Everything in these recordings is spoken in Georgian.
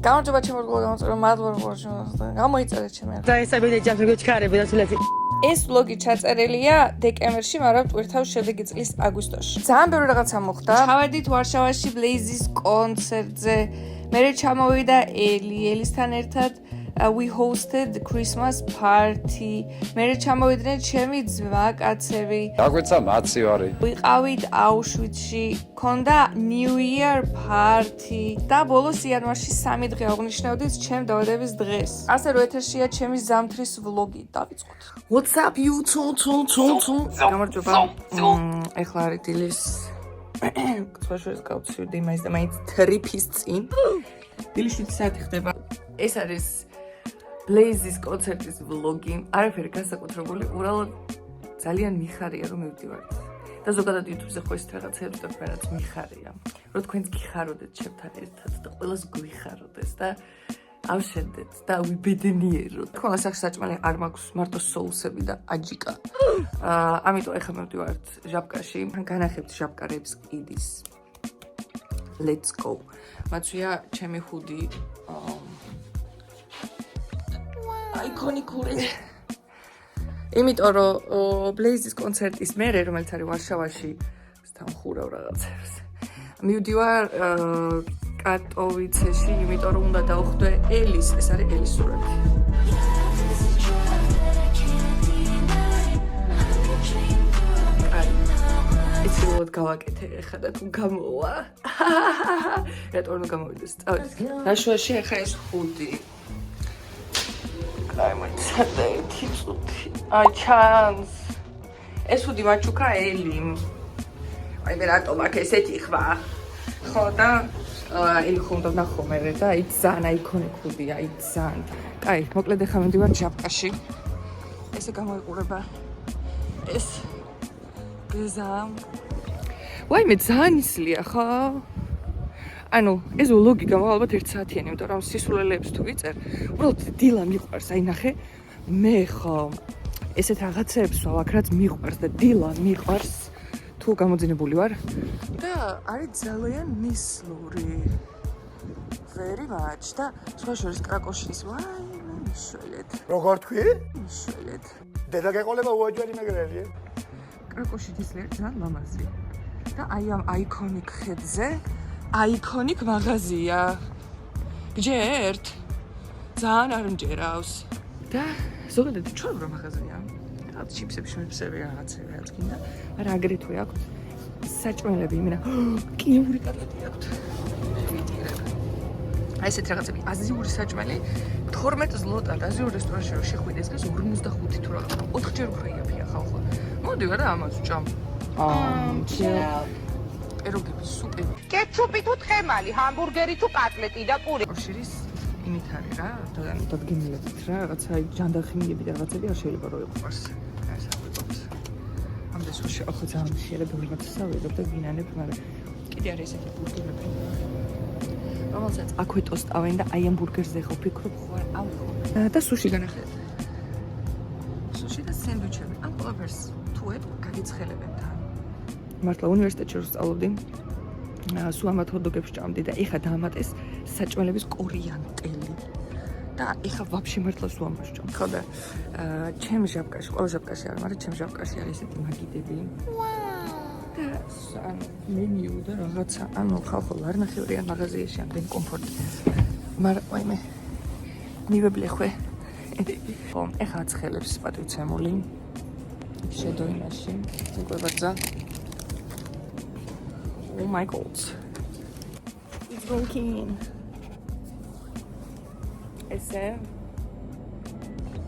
გამარჯობა ჩემო გულგამოწერო, მადლობა რომ გამოიწერეთ ჩემი. და ეს ამბები ჯამშეგოჩქარები და სულაც. ეს ვლოგი ჩაწერილია დეკემბერში, მაგრამ ტვირთავს შედეგი წლის აგვისტოში. ძალიან ბევრი რაღაცა მოხდა. ჩავედით ვარშავაში Blaze-ის კონცერტზე. მე ჩამოვიდა ელისთან ერთად. We hosted the Christmas party. მე ჩამოვიდნენ ჩემი ძმა კაცები. დაგვეცა მაცივარი. ვიყავით აუშვიცში, ქონდა New Year party და ბოლოს იანვარში 3 დღე აღნიშნავდით ჩემ დავადების დღეს. ასე რომ ეთერშია ჩემი ზამთრის ვლოგი. დავიწყოთ. What's up YouTube? გამარჯობა. ეხლა არის დილის კაცოშეს გავცივდი მაინც და მაინც ტრიპის წინ. დილის 7 საათი ხდება. ეს არის Blaze-ის კონცერტის ვლოგი. არაფერი განსაკუთრებული, უბრალოდ ძალიან მიხარია რომ მივდივარ. და ზოგადად YouTube-ზე ხო ის რაღაცებს და რაც მიხარია. რომ თქვენც გიხაროდეთ ჩემთან ერთად და ყველას გვიხაროდეს და ავშენდეთ და ვიბედნიეროთ. თქვენს სახში საჭმელი არ მაქვს, მარტო соуსები და აჯიკა. ამიტომ ეხლა მივდივართ ჟაბკაში. განახებთ ჟაბკარებს ყიდის. Let's go. მაცვია ჩემი ხუდი აიკონიკური. იმიტომ რომ Blaze-ის კონცერტის მერე, რომელიც არის ვარშავაში, დამხურავ რაღაცებს. მივდივარ კატოვიცეში, იმიტომ რომ უნდა დავხვდე ელის, ეს არის ელის სურათი. ეს როდ გავაკეთე ახლა და თუ გამოვა. რატო არ გამოვიდეს? რაშუაში ახლა ეს ხუდი. აი ჩანს ეს უდი მაჩუკა ელი აი მე რატომ აქ ესეთი ხვა ხო და ელი ხუნდა ნახო მე და აი ძალიან აიკონიკურია აი ძალიან კაი მოკლედ ახლა მივდივარ ჟაბკაში ესე გამოიყურება ეს გეზა ვაი მე ძალიან ისლია ხო ანუ ეს ვლოგი გამო ალბათ 1 საათიანი, იმიტომ რომ სისულელეებს თუ ვიწერ, უბრალოდ დილა მიყვარს, აი ნახე, მე ხო ესეთ რაღაცებს ვავ, რაც მიყვარს და დილა მიყვარს, თუ გამოძინებული ვარ და არის ძალიან ნისლური. Very much და სხვა შორის კრაკოშის ვაი, მიშველეთ. როგორ თქვი? მიშველეთ. დედა გეყოლება უაჯარი მეგრელია. კრაკოში დისლერ ძალიან ლამაზი. და აი ამ აიკონიკ ხედზე აიკონიკ მაღაზია. გჯერთ? ძალიან არ მჯერავს. და ზოგადად ჩვეუბრა მაღაზია. რაღაც ჩიპსები, შმიფსები, რაღაცები რაც გინდა. მაგრამ აგრეთვე აქვს საჭმელები, იმენა კიური კატლეტი აქვს. აი ესეთ რაღაცები, აზიური საჭმელი 12 ზლოტად აზიურ რესტორანში რო შეხვიდეს, ეს 55 თუ რაღაც 4ჯერ უფრო იაფია ხალხო. მოდი ვარ და ამას ვჭამ. ეროგები სუპერი. კეჩუპი თუ თხემალი, ჰამბურგერი თუ კატლეტი და პური. კავშირის იმით არის რა, დადგენილებით რა, რაღაცა ჯანდახმიები და რაღაცები არ შეიძლება რომ იყვარს. ეს აღვიქვათ. ამდენს რო ხო ძალიან შეიძლება რაღაცა ვიღებ და ვინანებ, მაგრამ კიდე არის ესეთი ბურგერები. რომელსაც აქვე ტოსტავენ და აი ამ ბურგერზე ხო ფიქრობ ხო არ ხო. და სუში განახეთ. სუში და სენდვიჩები. ამ ყველაფერს თუ ეტყვი გაგიცხელებენ თან. მართლა უნივერსიტეტში რო სწავლობდი, სულ ამ ჰოთ-დოგებს ჭამდი და ეხა დაამატეს საჭმელების კორიანტელი. და ეხა ვაფშე მართლა სულ ამას ჭამ. ხო და ჩემ ჟაბკაში, ყველა ჟაბკაში არის, მაგრამ ჩემ ჟაბკაში არის ესეთი მაგიდები. და ან მენიუ და რაღაცა, ანუ ხალხო ლარნახევრიან მაღაზიაში ამდენი კომფორტი. მაგრამ აი მე მივებლეხვე. ხო, ეხა აცხელებს პატრიცემული. შედოინაში, ზოგადად Oh my god. It's broken. Ese.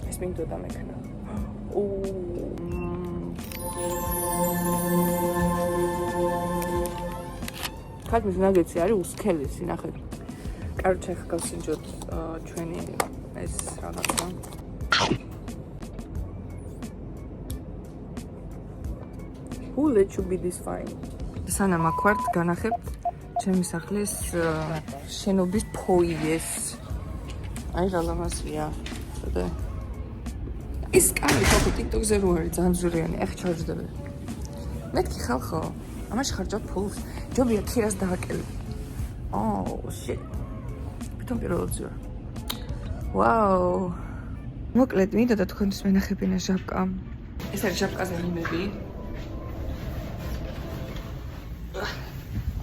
Es minto da mekna. ქართლის ნაგეტსი არის უსქელესი, ნახეთ. კაროჩე ხა გავსინჯოთ ჩვენი ეს რაღაცა. Who let you be this fine? სანამ აქვართ განახებთ ჩემი სახლის შენობის ფოიეს. აი რა ლამაზია. და ის კარი ხო TikTok-ზე რო არის ძალიან ზურიანი, ეხ ჩავჯდები. მეთქი ხალხო, ამაში ხარჯავ ფულს. ჯობია ქირას დააკელი. Oh shit. თვითონ პირველად ვარ. ვაუ. მოკლედ მინდა და თქვენთვის მენახებინა ჟაბკა. ეს არის ჟაბკაზე მიმები.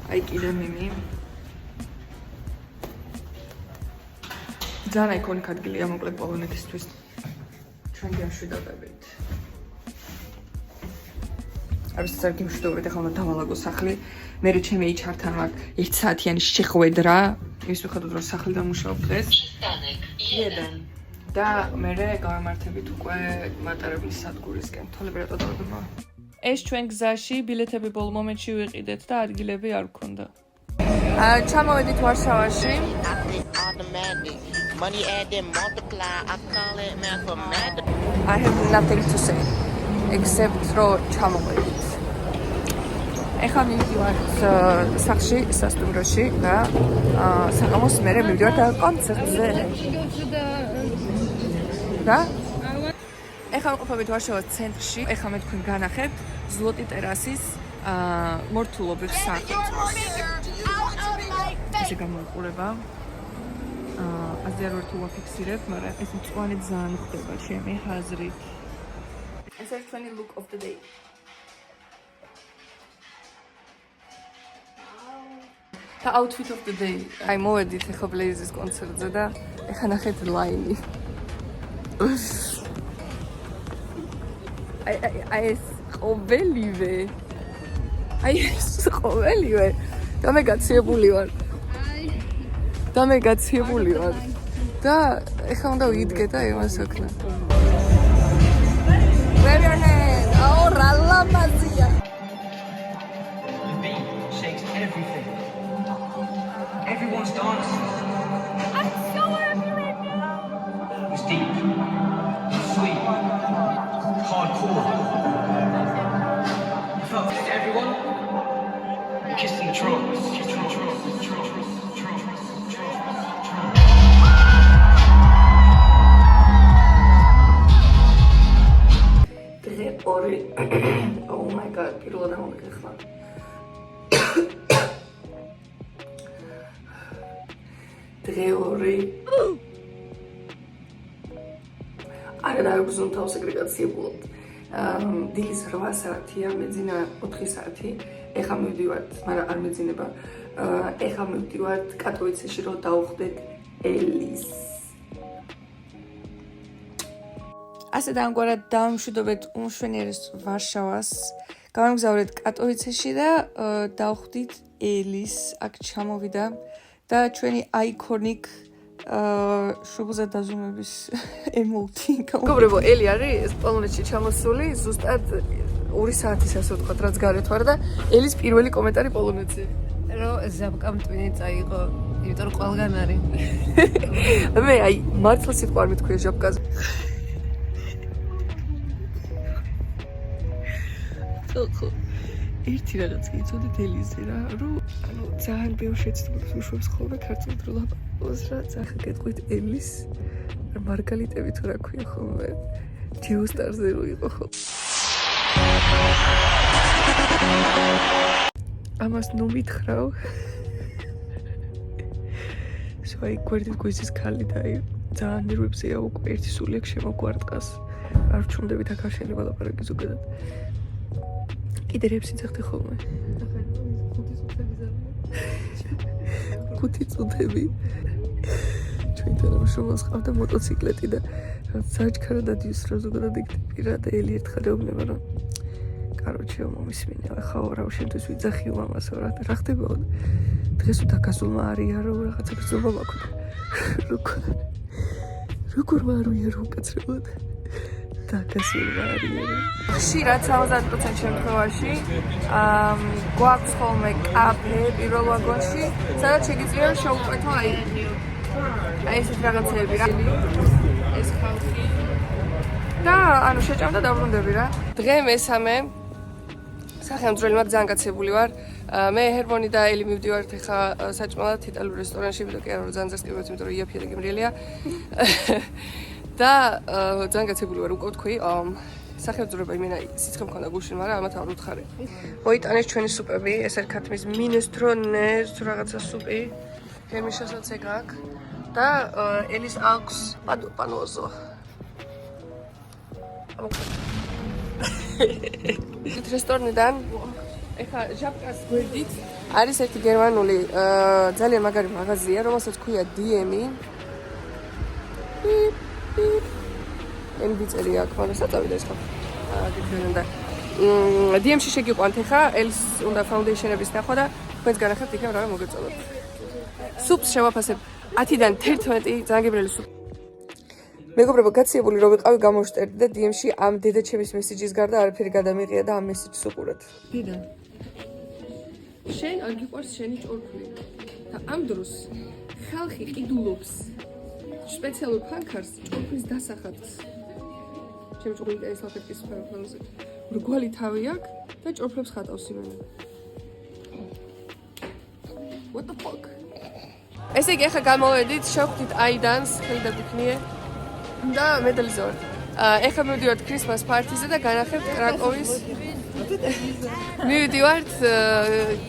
აი კიდე მიმი. ძალიან აიკონიკ ადგილია მოკლედ პოლონეთისთვის. ჩვენ გემშვიდობებით. არის ძალიან გემშვიდობებით, ახლა უნდა დავალაგო სახლი. მე ჩემი HR-თან მაქვს 1 საათიანი შეხვედრა. ის მიხედვით რომ სახლი დამუშავებ დღეს. და მე გავემართებით უკვე მატარებლის სადგურისკენ. თოლები რატო დავდება? ეს ჩვენ გზაში ბილეთები ბოლო მომენტში ვიყიდეთ და ადგილები არ გქონდა. ჩამოვედით ვარშავაში. Money add and multiply, I call it mathematics. I have nothing to say except რომ ჩამოვედით. ეხლა მივიდივართ სახლში, სასტუმროში და საღამოს მერე მივიდივართ კონცერტზე. და ეხლა ვყოფებით ვარშავას ცენტრში. ეხლა მე თქვენ განახებთ ზლოტი ტერასის მორთულობის სახელმწიფოს. ესე გამოიყურება. ასე არ ვარ თუ ვაფიქსირებ, მაგრამ ეს მწვანე ძალიან ხდება ჩემი აზრით. ეს არის ჩვენი look of the day. The outfit of the day. აი მოვედით ახლა ბლეიზის კონცერტზე და ახლა ნახეთ ლაინი. აი ეს ყოველივე. აი ეს ყოველივე. და მე გაციებული ვარ. და მე გაციებული ვარ. და ახლა უნდა ვიდგე და იმას ვქნა. Wave your hand. Oh, ralla mazia. The beat shakes everything. Everyone's dancing. I'm so happy right now. It's deep, sweet, hardcore. You felt it, everyone? You're kissing the drums. Oh my god, პირველად ამოვიგეხლა. დღე 2. არა დაგვიზონ თავს სეგრეგაციებულად. დილის 8 საათია, მეძინა 4 საათი. ეხლა მივდივართ, მაგრამ არ მეძინება. ეხლა მივდივართ კატოვიცეში რომ დავხვდეთ ელის. ასე და ამგვარად დავამშვიდობეთ უმშვენიერეს ვარშავას. გავამგზავრეთ კატოვიცეში და დავხვდით ელის, აქ ჩამოვიდა და ჩვენი აიკონიკ შუბლზე დაზუმების ემოუთი. მეგობრებო, ელი არის პოლონეთში ჩამოსული, ზუსტად 2 საათის ასე ვთქვათ, რაც გარეთ ვარ და ელის პირველი კომენტარი პოლონეთზე. რომ ზაბკამ ტვინი წაიღო, იმიტომ რომ ყველგან არის. მე აი მართლა სიტყვა არ მithქვია ჟაბკაზე. ხო ერთი რაღაც გიწოდეთ ელიზე რა, რომ ანუ ძალიან ბევრ შეცდომებს უშვებს ხოლმე ქართულად რომ ლაპარაკოს რა, ახლა გეტყვით ელის მარგალიტები თუ რა ქვია ხოლმე ჯიოსტარზე რო იყო ხო. ამას ნუ მითხრავ. სვაი გვერდით გვიზის ქალი და ძალიან ნერვებზეა უკვე ერთი სული აქ შემოგვარტყას. არ ვჩუნდებით აქ არ შეიძლება ლაპარაკი ზოგადად. კიდე რებს იცახდი ხოლმე. 5 წუთები. ჩვენთან შრომას ყავდა მოტოციკლეტი და საჩქარა დადიოს რა ზოგადად ეკტები რა და ელი ერთხელ ეუბნება რომ კაროჩე მომისმინე ახლა რა შენთვის ვიძახი მამასო რა ხდებოდა დღეს უდაკასულმა არია რომ რაღაცა ბრძოლა მაქვს როგორ ვარუია რომ კაცრებოდ დაკასულმა არია ხშირად 70% შემთხვევაში გვაქვს ხოლმე კაფე პირველ ვაგონში სადაც შეგიძლია შევუყვეთო აი ესეთ რაღაცეები რა ეს ხალხი და ანუ შეჭამ და დაბრუნდები რა დღე მესამე სახელმწიფო მაგ ძალიან გაცებული ვარ მე ჰერმონი და ელი მივდივართ ახლა საჭმელად იტალიურ რესტორანში ვიდო კი არა რომ ძალიან წასკებოთ იმიტომ რომ იაფია და გემრიელია და ძალიან გაცებული ვარ უკვე თქვი სახელმწიფო იმენა სიცხე მქონდა გუშინ მაგრამ ამათ არ უთხარი მოიტანეს ჩვენი სუპები ეს არის ქათმის მინესტრონე თუ რაღაცა სუპი გემიშასაც ეგ აქვს და ელის აქვს პანოზო. ეს რესტორნიდან ეხა ჟაბკას გვერდით არის ერთი გერმანული ძალიან მაგარი მაღაზია, რომელსაც ქვია DM-ი. ემბიცერი აქ, მაგრამ საწავიდა ეს ხო. გიქნებოდა. DM-ში შეგიყვანთ ეხა ელს უნდა ფაუნდეიშენების ნახვა და თქვენს განახებთ იქნებ რა მოგეწონოთ. სუპს შევაფასებ 10-დან 11 ძალიან სუპი. მეგობრებო, გაციებული რომ ვიყავი გამოვშტერდი და DM-ში ამ დედაჩემის მესიჯის გარდა არაფერი გადამიღია და ამ მესიჯს უყურეთ. დედა. შენ არ გიყვარს შენი ჭორქული და ამ დროს ხალხი ყიდულობს სპეციალურ ფანქარს ჭორქვის დასახადს. ჩემი ჭორქული და ეს ლაფეტკის ფანქარზე. რგვალი თავი აქვს და ჭორქლებს ხატავს იმენა. What the fuck? ესე იგი ახლა გამოვედით, შევხვდით აიდანს, ხედა გიქნიე. და მედალიზორ. ეხლა მივდივართ ქრისმას პარტიზე და განახებთ კრაკოვის. მივდივართ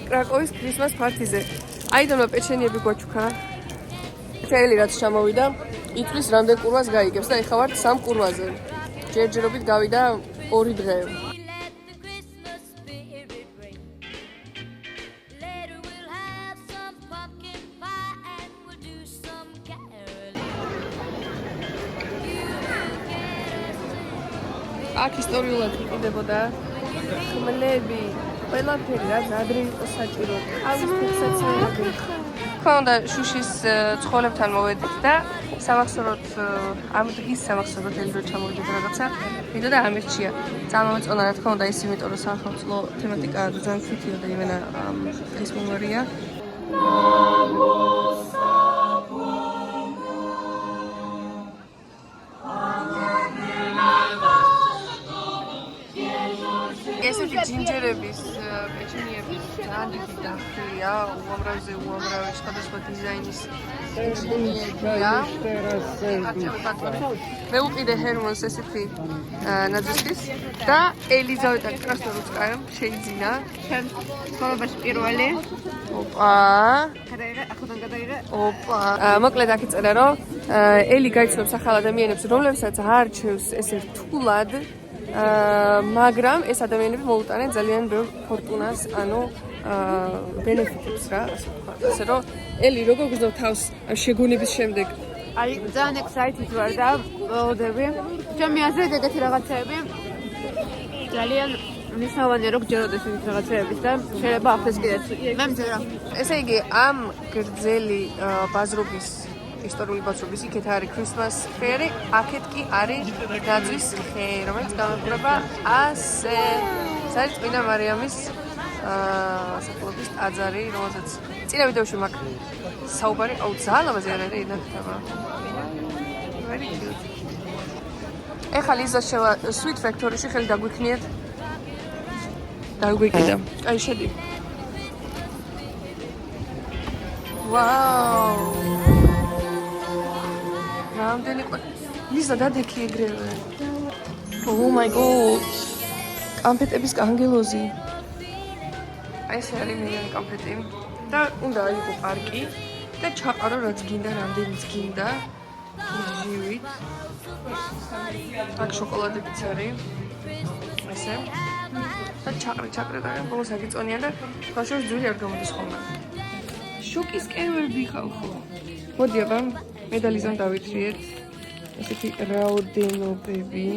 კრაკოვის ქრისმას პარტიზე. აიდანმა პეჩენიები გვაჩუქა. წელი რაც ჩამოვიდა, იტყვის რამდენ კურვას გაიგებს და ეხლა ვართ 3 კურვაზე. ჯერჯერობით გავიდა 2 დღე. აქ ისტორიულად იყიდებოდა ხმლები, ყველაფერი რაც ადრე იყო საჭირო. თავის ფიქსაციები. ქონდა შუშის ცხოველებთან მოვედით და სამახსოვროდ ამ დღის სამახსოვროდ ელდრო ჩამოვიდეთ რაღაცა. ვიდეო და ამერჩია. წამოვეწონა რა თქმა უნდა ის იმიტომ რომ სახელმწიფო თემატიკა ძალიან ხვითია და იმენა დღის მომარია. ესეთი ჯინჯერების პეჩენიების ძალიან დიდი დახია, უამრავი სხვადასხვა დიზაინის პეჩენიებია. მე უყიდე ჰერმონს ესეთი ნაძვისთვის და ელიზავეტა კრასნორუცკაიამ შეიძინა. ჩემ ცხოვრებაში პირველი. ოპა. ოპა. მოკლედ აქ იწერა რომ ელი გაიცნობს ახალ ადამიანებს, რომლებსაც არჩევს ესე რთულად მაგრამ ეს ადამიანები მოუტანენ ძალიან ბევრ ფორტუნას, ანუ ბენეფიტებს რა, ასე ვთქვათ. ასე რომ ელი როგორ გრძნო თავს შეგონების შემდეგ? აი, ძალიან excited ვარ და ველოდები. ჩემი აზრით ეგეთი რაღაცეები ძალიან მნიშვნელოვანია რომ გჯეროდეს ეს რაღაცეების და შეიძლება ახდეს კიდეც. მე მჯერა. ესე იგი, ამ გრძელი ბაზრობის ისტორიული ბაზრობის იქეთ არის ქრისმას ფერი, აქეთ კი არის ნაძვის ხე, რომელიც გამეფრება ასე. ეს არის წმინდა მარიამის სახელობის ტაძარი, რომელსაც წინა ვიდეოში მაქვს საუბარი, აუ ძალიან ლამაზი არის ინახება. Very cute. ეხლა ლიზა შევა Sweet Factory-ში ხელი დაგვიქნიეთ. დაგვიკიდა. აი შედი. ვაუ. რამდენი ლიზა დადექი ეგრევე. Oh my god. კამფეტების კანგელოზი. აი ეს არის მილიონი კამფეტი. და უნდა აიღო პარკი და ჩაყარო რაც გინდა, რამდენიც გინდა. ჯივით. აქ შოკოლადებიც არის. ესე. და ჩაყრე და ბოლოს აგიწონიან და ბავშვებს ძვირი არ გამოდის ხოლმე. შოკის კერვები ხალხო. მოდი აბა მედალიზონ დავითრიეთ. ესეთი რაოდენობები.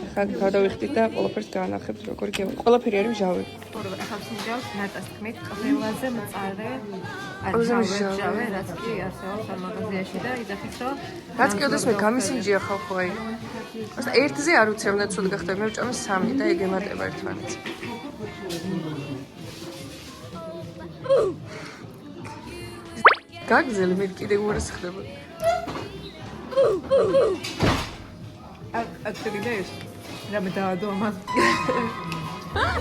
ახლა გადავიხდით და ყველაფერს განახებთ როგორ გევა. ყველაფერი არის მჟავე. ახლა მსინჯავს ნატას თქმით, ყველაზე მწარე არჟავე, რაც კი არსებობს ამ მაღაზიაში და იდახის რომ რაც კი ოდეს მე გამისინჯია ხალხო აი. ასე ერთზე არ ვიცი რომ ცუდ გახდა, მე ვჭამე 3 და ეგ ემატება ერთმანეთს. გაგზელი მე კიდე უარეს ხდება. აქ შეგიძლიათ რამე დაადომა.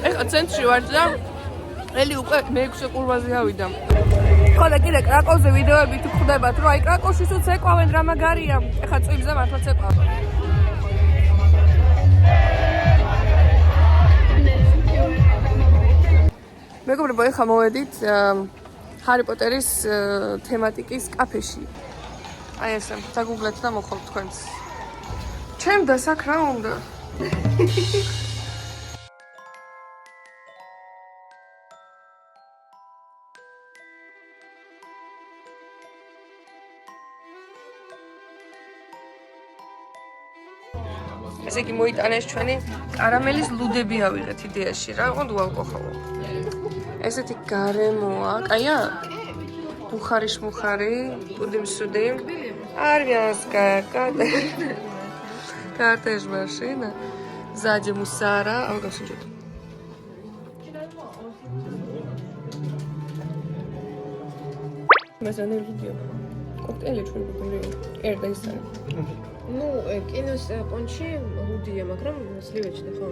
ეხლა ცენტრში ვარ და ელი უკვე მე-6 ყურვაზე ავიდა. ხო და კიდე კრაკოვზე ვიდეოები თუ ხვდებათ რომ აი კრაკოვში სულ ცეკვავენ რა მაგარია. ეხლა წვიმზე მართლა ცეკვავენ. მეგობრებო, ეხლა მოვედით ჰარი პოტერის თემატიკის კაფეში. აი ესე, დაგუგლეთ და მოხვალ თქვენს. ჩემ დასაკ რა უნდა? ესე იგი მოიტანეს ჩვენი კარამელის ლუდები ავიღეთ იდეაში რა, ოღონდ უალკოჰოლო. ესეთი გარემოა, კაია? ბუხარი-შმუხარი, პუდი-მსუდი. არიან კარტეჟ машина. Сзади мусора. А как идет? Мәсәлән, видео. Коктейль ჩვენ გვიგრე. ერდა ისანი. Ну, кинოს პონჩი ლუდია, მაგრამ სლივეჩდა ხო?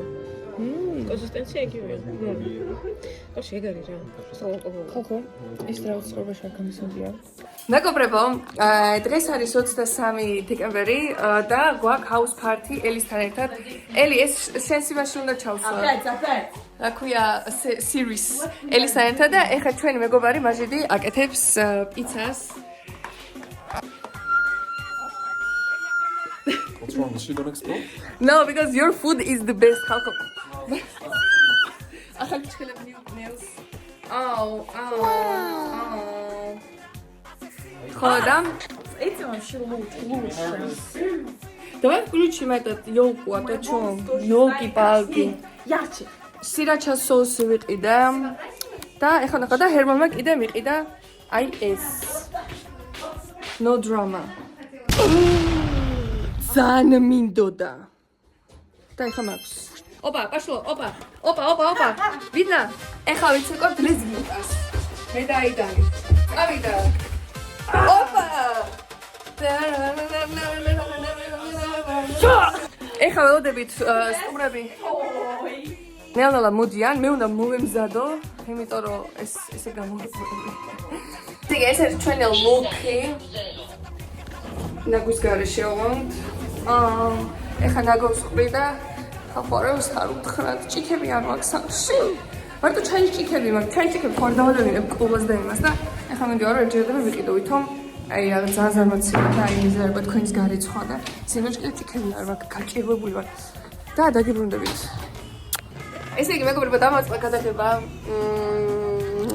კონსისტენცია იგივეა. Ну, კოშ ეგარი რა. ხო. ის რა უცხოებაში გამოსულია. მეგობრებო, დღეს არის 23 დეკემბერი და გვაქვს house party ელისთან ერთად. ელი, ეს სენსივაში უნდა ჩავსვა. რა ქვია, series ელისთან ერთად და ეხლა ჩვენი მეგობარი მაჟიდი აკეთებს პიცას. What's wrong? Is she gonna explode? No, because your food is the best. ხალხო. ახალ ჩხელები ნეოს. აუ. ხოდა? Это вообще лучше. Давай включим этот ёлку, а то чё? Ёлки-палки. Ярче. Sriracha sauce ვიყიდა. და ეხლა ნახა და ჰერმანმა კიდე მიყიდა აი ეს. No drama. ძალიან მინდოდა. და ეხლა მაქვს. ოპა, პაშლო, ოპა. ვინა? ეხლა ვიცეკობ ლიზმიკას. მე დაიდანი. წავიდა. ოპა! ეხლა ველოდებით სტუმრები. ნელა მოდიან, მე უნდა მოვემზადო, იმიტომ რომ ესე გამოვიყურე. დგე ეს არის ჩვენი ლუკი. ნაგვის გარეშე ოღონდ. ეხლა ნაგავს ხრი და ხარავს არ უთხრათ, ჭიქები არ მაქვს სახში. მარტო ჩაის ჭიქები მაქვს, ჩაის ჭიქები ხარ დავადევინებ კუბას და იმას და ეხლა მინდა რომ ერთჯერადად ვიყიდო ვითომ აი რაღაც ზაზარმაცია და აი მიზერება თქვენს გარეცხვა და სიმოჭკე ჭიქები არ მაქვს, გაჭირვებული ვარ. და დაგიბრუნდებით. ესე იგი მეგობრებო დამაწყდა გადაღება.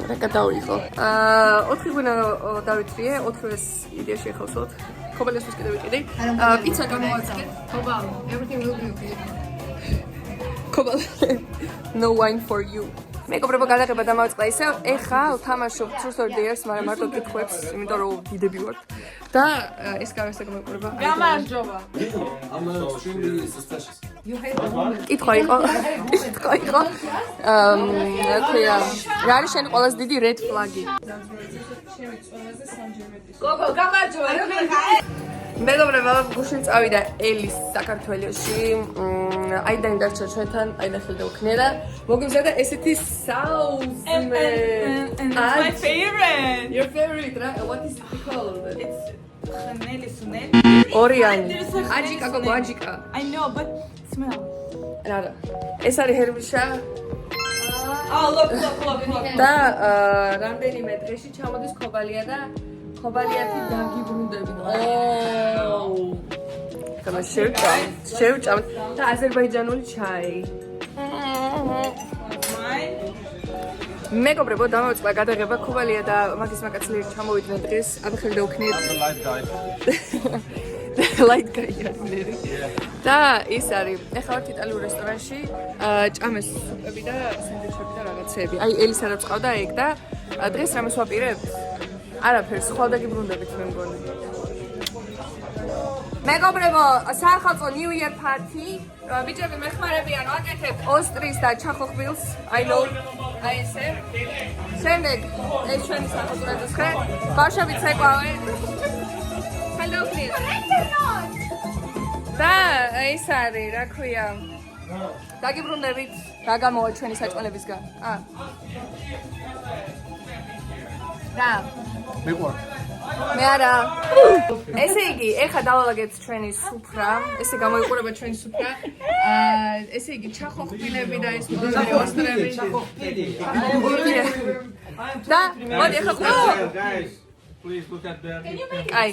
რა გადავიღო? 4 ღვინო დავითრიე, 4-ს იდეაში ეხავსოთ. ხობალესთვის კიდე ვიყიდე. პიცა გამოვაწყე. ხობალ, everything will be okay. ხობალ. No wine for you. მეგობრებო გადაღება დამაწყდა ისევ. ეხლა ვთამაშობ Truth or Dare-ს, მაგრამ მარტო კითხვებს, იმიტომ რომ დიდები ვართ. და ეს გავესაგო მეგობრებო. გამარჯობა. I'm extremely suspicious. კითხვა იყო. რა ქვია, რა არის შენი ყველაზე დიდი red flag-ი? გოგო, გამარჯობა. მეგობრებო, გუშინ წავიდა ელის საქართველოში. აიდან დარჩა ჩვენთან, აი ნახე უქნერა. მოგიმზადა ესეთი საუზმე. My favorite. Your favorite, right? What is it called? It's Chanel Sunel. ორიანი. აჯიკა გოგო, აჯიკა. I know, but smell. რა. ეს არის ჰერმიშა. Oh, look. და რამდენიმე დღეში ჩამოდის ხობალია და ხობალიათი დაგიბრუნდებით. Gonna შევჭამ და აზერბაიჯანული ჩაი. მეგობრებო, დამოვიწყდა გადაღება ხობალია და მაგის მაკაცლი ჩამოვიდნენ დღეს. აბხელი და უქნით. Light guy. და ის არის. ეხლა ვართ იტალიურ რესტორანში, ჭამეს სუპები და სენდვიჩები და რაღაცეები. აი ელის არ წავდა ეგ და დღეს რამეს ვაპირებთ? არაფერს, ხვალ დაგიბრუნდებით მე მგონი. მეგობრებო, სახალხო New Year party. ბიჭები მეხმარებიან, ვაკეთებთ ოსტრის და ჩახოხბილს. I know. აი ესე. შემდეგ ეს ჩვენი სახალხო ხე. ბავშვები ცეკვავენ. Hello. და ეს არის, რა ქვია. დაგიბრუნდებით, რა გამოვა ჩვენი საჭმელებისგან. და მეყვარ. მე არა. ესე იგი, ეხლა დავალაგეთ ჩვენი სუფრა. ესე გამოიყურება ჩვენი სუფრა. ესე იგი, ჩახოხბილები და ეს მოდელი ოსტრები. და მოდი ეხლა აი.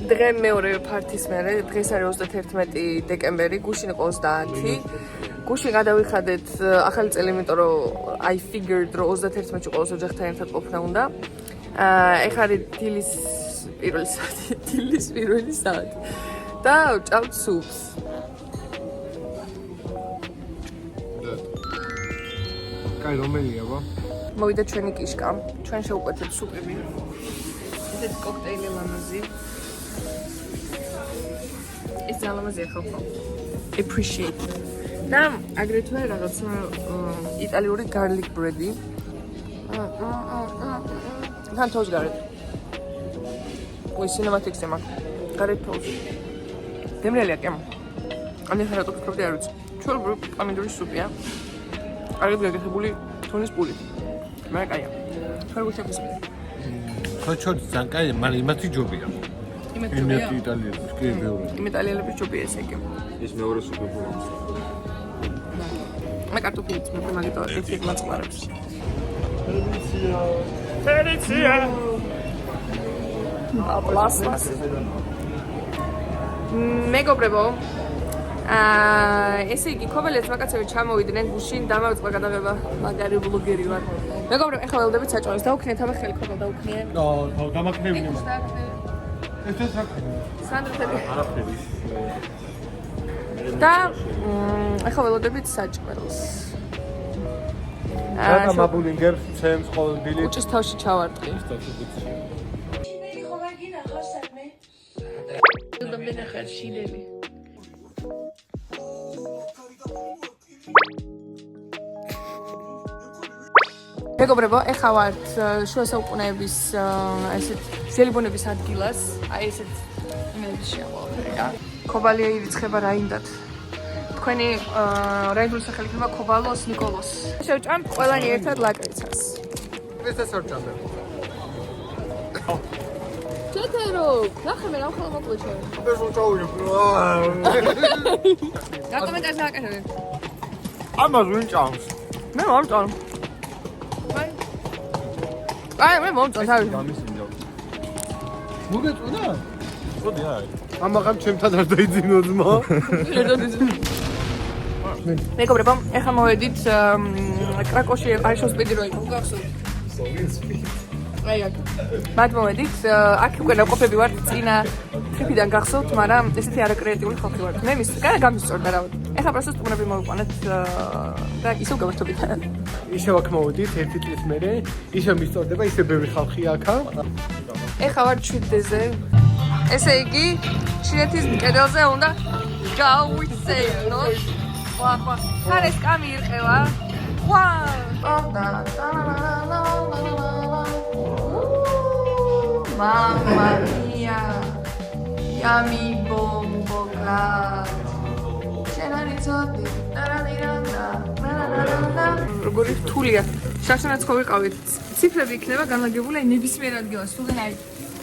დღე მეორე ფართის მერე, დღეს არის 31 დეკემბერი, გუშინ იყო 30. გუშინ გადავიხადეთ ახალი წელი, იმიტომ რომ I figured რომ 31-ში ყოველს ოჯახთან ერთად ყოფნა უნდა. ეხლა არის დილის პირველი საათი. და ვჭამთ სუპს. კაი, რომელია ბა? მოვიდა ჩვენი კიშკა, ჩვენ შევუკვეთეთ სუპები. ესეთი კოქტეილი ლამაზი. ეს ლამაზია ხალხო. Appreciate. და აგრეთვე რაღაცა იტალიური garlic bread-ი. თან თოს გარეთ. ой, cinematic-ზე მაქვს. გარეთ თოს. დემრიალია კი. ან ეხლა რატო ვფიქრობდი არ ვიცი. ჩვეულებრივი პამიდორის სუპია. კარგად გაგეხებული თონის პულით. მე კაია. თქვენ გუშეფისმე. ხოჩოდი ძალიან კაია, მაგრამ იმათი ჯობია. იმათი იტალიელების კი მეორე. იმ იტალიელების ჯობია ესე იგი. ეს მეორე სუპერბოლა. მე კარტოფილიც მე მაგიტო ერთი მაწყარებს. Felicia. აპლასმას. მეგობრებო, ესე იგი, ქობელets მაკაცები ჩამოვიდნენ გუშინ, დამავიწყდა გადაღება, მაგარი ბლოგერი ვარ. მეგობრებო, ეხლა ველოდებით საჭმელს დავუქნიეთ, აბა ხელი ქობელ დავუქნიე. გამაქნევინე. ეს საკითხი. სანდრეთები. და ეხლა ველოდებით საჭმელს. და მაბულინგერ ჩემს ყოველდღიურ უჭის თავში ჩავარტყი. მეგობრებო, ეხლა ვართ შუა საუკუნეების ესეთ ძელიბონების ადგილას, აი ესეთ იმედების შეაყოლია. ქობალია ირიცხება რაინდად. თქვენი რაინდული სახელი იქნება ქობალოს ნიკოლოს. შევჭამთ ყველანი ერთად ლაკრიცას. ეს ესორჭამე. ჩეთერო, ნახე მე რა ხოლმე მოკლეჩე. ეს უჭაუი. რა კომენტარს დააკეთებ? ამას ვინ ჭამს? მე მომწონ. აი, მე მომწონ თავი. მოგეწონა? ხოდი აი. ამაღამ ჩემთან არ დაიძინო ძმა. მეგობრებო, ეხლა მოვედით კრაკოვში არის სპიდი რო იყო, გახსოვთ? აი აქ. მათ მოვედით, აქ უკვე ნაყოფები ვართ წინა ტრიპიდან გახსოვთ, მაგრამ ესეთი არაკრეატიული ხალხი ვართ. მე მის კარა გამისწორდა რა. ეხლა პროსტ სტუმრები მოვიყვანეთ და ისევ გავართობით. ისევ აქ მოვედით ერთი წლის მერე, ისევ მისწორდება, ისევ ბევრი ხალხი აქა. ეხლა ვარ ჩვიდეზე. ესე იგი, ჩინეთის კედელზე უნდა გავიცეირნოთ. ვა, თან ეს კამი ირყევა. ვა! Mamma mia, yummy bombo cat. შენარიცოდი, დარადირანდა, დარადარანდა. როგორი რთულია. შაშანაც ხო ვიყავით. ციფრები იქნება განლაგებული აი ნებისმიერ ადგილას. თუნდაც აი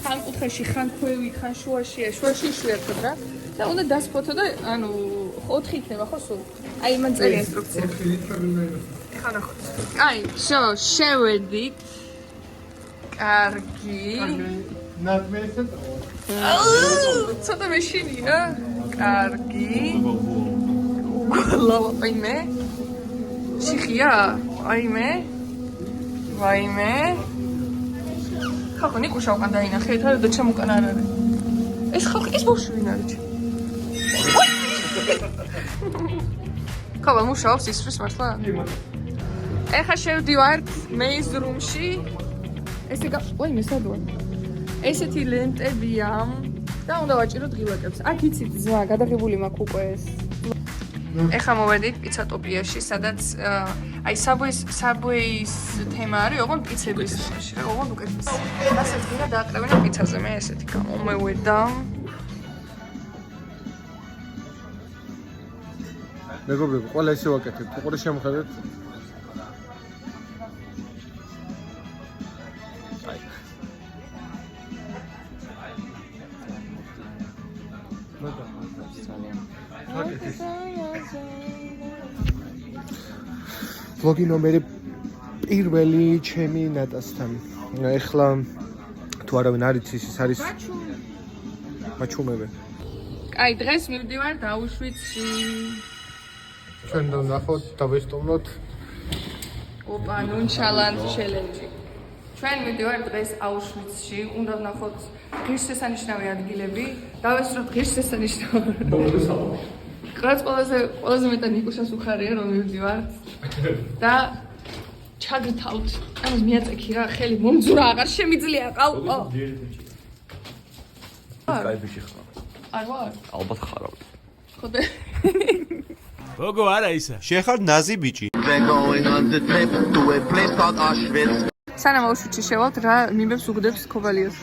ხან კუთხეში, ხან ქვევით, ხან შუაშია, შუაში იშვიათად რა. და უნდა დასფოთო და ანუ 4 იქნება ხო სულ? აი მან წერია ინსტრუქცია. ეხლა ნახოთ. აი, შევედით. კარგი. ცოტა მეშინია. კარგი. უგალავა აიმე. შიხია? აიმე. ვაიმე. ხალხო ნიკუშა უკან დაინახეთ, და ჩემ უკან არ არის. ეს ხალხი ეს ბავშვი ვინ არის? ხალხო მუშაობს ისრის მართლა? ეხლა შევდივართ მეის რუმში. ესე ვაიმე სადوار. ესეთი ლენტებია და უნდა ვაჭიროთ ღილაკებს. აქ იცით ზა, გადაღებული მაქვს უკვე ეს. ეხლა მოვედით პიცატოპიაში, სადაც აი Subway-ის თემა არის, ოღონდ პიცების შემოში რა, ოღონდ უკეთეს. ასეც გინდა დააკრებინა პიცაზე, მე ესეთი გამომევედა. მეგობრებო, ყველა ისე ვაკეთებ. უყურე შემოხედეთ. Vlogi ნომერი პირველი ჩემი ნატასთან. ეხლა თუ არავინ არ იცის, ის არის მაჩუმები. აი, დღეს მივდივართ აუშვიცში. ჩვენ ვნახოთ და ვესტუმროთ. ოპა, ნუნშალანტ ჩელენჯი. ჩვენ მივდივართ დღეს აუშვიცში, უნდა ვნახოთ ღირსშესანიშნავი ადგილები, დავესწროთ ღირსშესანიშნავი. რაც ყველაზე მეტად ნიკუშას უხარია, რომ მივდივართ და ჩაგრთავთ. ამას მიაწექი რა, ხელი მომძურა აღარ შემიძლია ყავყო. კაიფი ხარ. არ ვარ. ალბათ ხარავდი. ხოდე. გოგო არა ისა. შეხარ ნაზი ბიჭი. სანამ აუშვიცში შევალთ, რა მიმებს უგდებს ქოვალიას.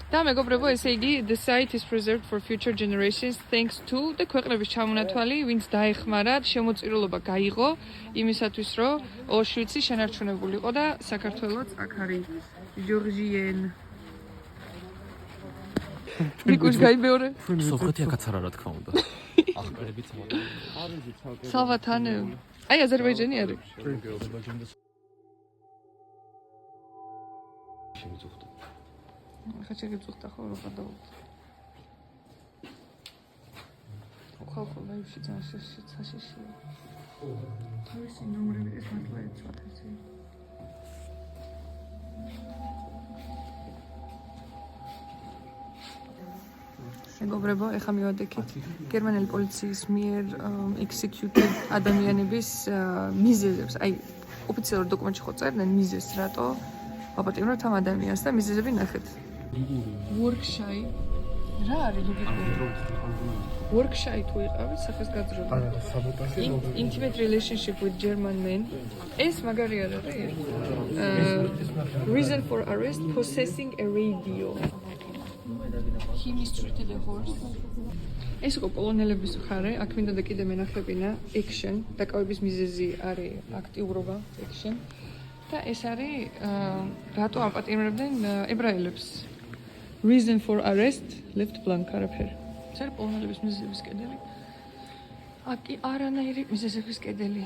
და მეგობრებო, ესე იგი, the site is preserved for future generations thanks to the ქვეყნების ჩამონათვალი, ვინც დაეხმარათ, შემოწირულობა გაიღო იმისათვის, რომ აუშვიცი შენარჩუნებულიყო და საქართველოც აქ არის. ჯორჯიენ. მიკუშ გაიბეორე. სოხეთი აქაც არა რა თქმა უნდა. აღყრებით მოდი. სალვათანე. აი აზერბაიჯანი არის. შემიწუხდა. ხა შეგიწუხდა ხო რა ხარ და ხალხო ნაიში ძაშში ცაშში თავისი ნომრები ეს მართლა ეცვათ ესე მეგობრებო, ეხლა მივადექით გერმანელი პოლიციის მიერ executed ადამიანების მიზეზებს, აი ოფიციალურ დოკუმენტში ხო წერდნენ მიზეზს, რატო აპატიმროთ ამ ადამიანს და მიზეზები ნახეთ. Workshai. რა არის ლოგიკური? Workshai თუ იყავით სახეს გაძრება. არა, საბოტაჟი. Intimate relationship with German men. ეს მაგარი არ არის? Reason for arrest, possessing a radio. He mistreated a horse. ეს იყო პოლონელების მხარე, აქ მინდა და კიდე მენახებინა action, დაკავების მიზეზი არის აქტიურობა, action. და ეს არის რატო აპატიმრებდნენ ებრაელებს. Reason for arrest, left blank არაფერი. ეს არის პოლონელების მიზეზების კედელი. აკი არანაირი მიზეზების კედელი.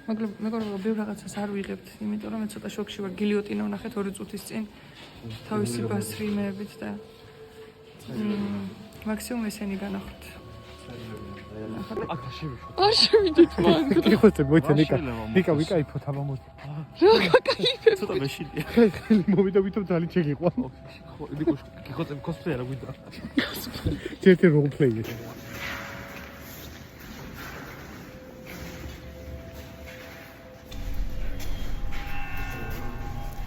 მეგობრებო, ბევრ რაღაცას არ ვიღებთ, იმიტომ რომ მე ცოტა შოკში ვარ. გილიოტინა ვნახეთ 2 წუთის წინ თავისი ბასრიმეებით და მაქსიმუმ ესენი განახოთ. არ შევიდეთ მან. გიხოცე მოიცა ნიკა ვიკაიფოთ აბა მოდი. რა გაკაიფებ? ცოტა მეშილია. ხელი მოვიდა ვითომ ძალიან შეგიყვა. ხო, ნიკო გიხოცე cosplay რა გვიდა. ცეთი role play.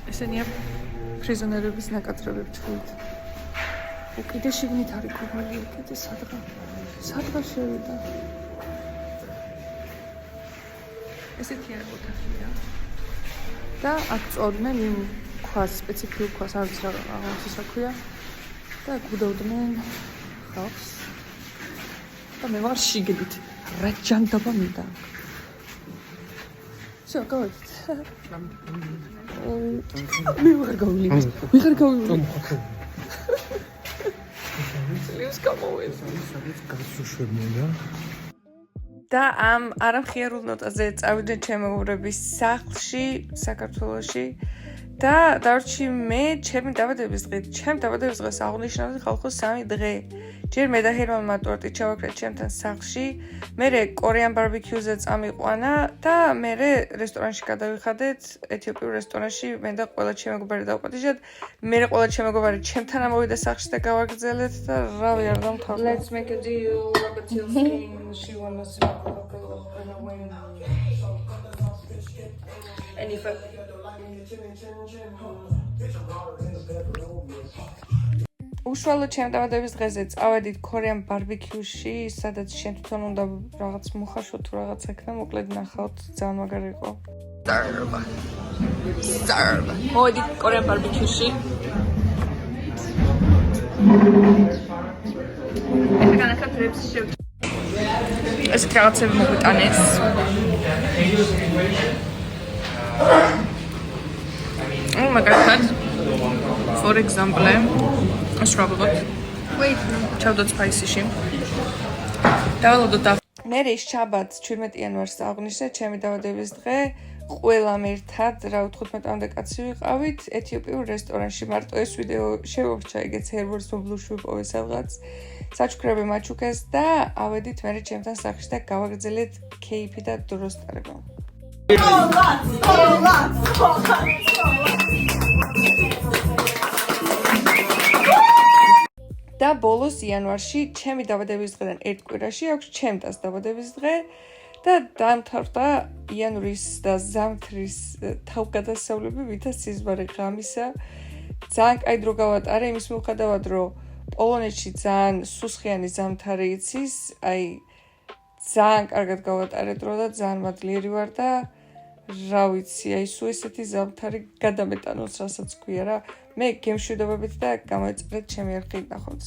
ესენია პრიზონერების ნაკაწრებები ჩხუბით. უკიდე შიგნით არის ქობალი, უკიდე სადღა შევიდა. ესეთი არის ოთახია. და აქ წოდნენ იმ ქვას, სპეციფიურ ქვას, არც რაღაც ის აქვია. და გუდავდნენ ხალხს. და მე ვარ შიგნით. რა ჯანდაბა მინდა. всё, გავიქით. მე ვარ გავილი. ლივს გამოვედი. გასუშვებია. და ამ არამხიარულ ნოტაზე წავიდნენ ჩემი მეგობრების სახლში, საქართველოში და დარჩი მე ჩემი დაბადების დღით. ჩემ დაბადების დღეს აღნიშნავდი ხალხო 3 დღე. ჯერ მე და ჰერმანმა ტორტი ჩავაკრეთ ჩემთან სახლში, მერე კორეან ბარბეკიუზე წამიყვანა და მერე რესტორანში გადავიხადეთ, ეთიოპიურ რესტორანში, მე და ყველა ჩემი მეგობარი დავყავდით. მერე ყველა ჩემი მეგობარი ჩემთან ამოვიდა სახლში და გავაგრძელეთ და რავი არ დამთავრდა. Let's make a deal, Robert Tilskin, she wants to win. And if უშუალოდ ჩემ დაბადების დღეზე წავედით კორეან ბარბეკიუში, სადაც შენ თვითონ უნდა რაღაც მოხარშო თუ რაღაც ეკნა, მოკლედ ნახავთ, ძალიან მაგარი იყო. Serve. მოვედით კორეან ბარბეკიუში. განახატრებს შევ. ეს რაღაცები მოგვიტანეს. მაგალითად, for example, let's try it. Wait, chowdot spicy. დავალოდოთ მე შაბათს 17 იანვარს აღნიშნე ჩემი დაბადების დღე ყველამ ერთად რა 15-მდე კაცი ვიყავით ეთიოპიურ რესტორანში მარტო ეს ვიდეო შევამრჩა ეგეც ჰერბორს მობლუშვი პოვე სადღაც საჩუქრები მაჩუქეს და ავედით მე ჩემთან სახლში და გავაგრძელეთ კეიფი და დროს ტარება და ბოლოს იანვარში ჩემი დაბადების დღიდან ერთ კვირაში აქვს ჩემთას დაბადების დღე და დამთავრდა იანვრის და ზამთრის თავგადასავლები ვითაც სიზმარი ღამისა ძალიან კაი დრო გავატარე იმის მიუხედავად რომ პოლონეთში ძალიან სუსხიანი ზამთარი იცის აი ძალიან კარგად გავატარე დრო და ძალიან მადლიერი ვარ და რა ვიცი აი სულ ესეთი ზამთარი გადამეტანოს რასაც ქვია რა მე გემშვიდობებით და გამოეწერეთ ჩემი არხი ნახოთ.